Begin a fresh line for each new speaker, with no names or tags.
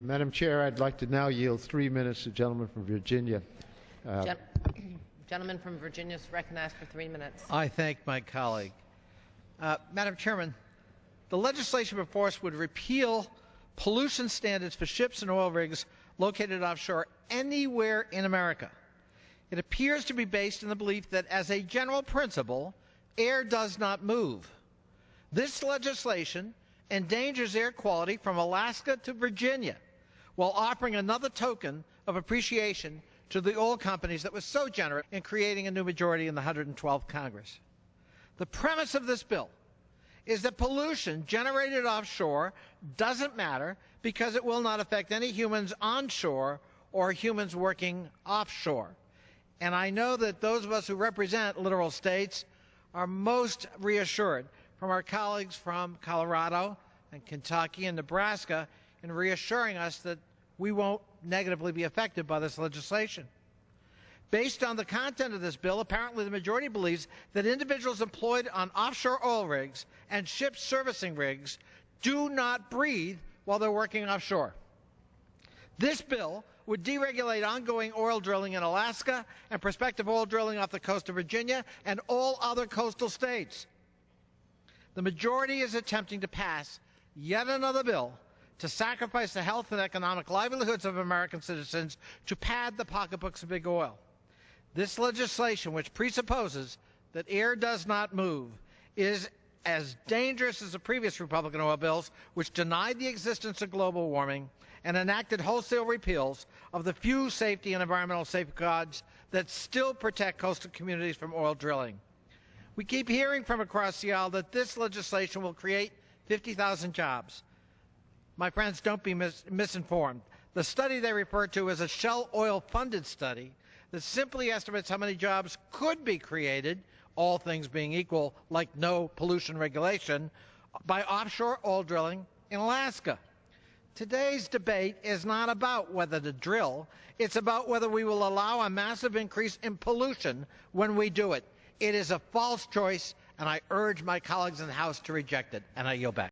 Madam Chair, I'd like to now yield 3 minutes to the gentleman from Virginia.
Gentleman from Virginia is recognized for 3 minutes.
I thank my colleague. Madam Chairman, the legislation before us would repeal pollution standards for ships and oil rigs located offshore anywhere in America. It appears to be based on the belief that, as a general principle, air does not move. This legislation endangers air quality from Alaska to Virginia, while offering another token of appreciation to the oil companies that was so generous in creating a new majority in the 112th Congress. The premise of this bill is that pollution generated offshore doesn't matter because it will not affect any humans onshore or humans working offshore. And I know that those of us who represent littoral states are most reassured from our colleagues from Colorado and Kentucky and Nebraska in reassuring us that we won't negatively be affected by this legislation. Based on the content of this bill, apparently the majority believes that individuals employed on offshore oil rigs and ship servicing rigs do not breathe while they're working offshore. This bill would deregulate ongoing oil drilling in Alaska and prospective oil drilling off the coast of Virginia and all other coastal states. The majority is attempting to pass yet another bill to sacrifice the health and economic livelihoods of American citizens to pad the pocketbooks of big oil. This legislation, which presupposes that air does not move, is as dangerous as the previous Republican oil bills, which denied the existence of global warming and enacted wholesale repeals of the few safety and environmental safeguards that still protect coastal communities from oil drilling. We keep hearing from across the aisle that this legislation will create 50,000 jobs. My friends, don't be misinformed. The study they refer to is a Shell oil-funded study that simply estimates how many jobs could be created, all things being equal, like no pollution regulation, by offshore oil drilling in Alaska. Today's debate is not about whether to drill. It's about whether we will allow a massive increase in pollution when we do it. It is a false choice, and I urge my colleagues in the House to reject it. And I yield back.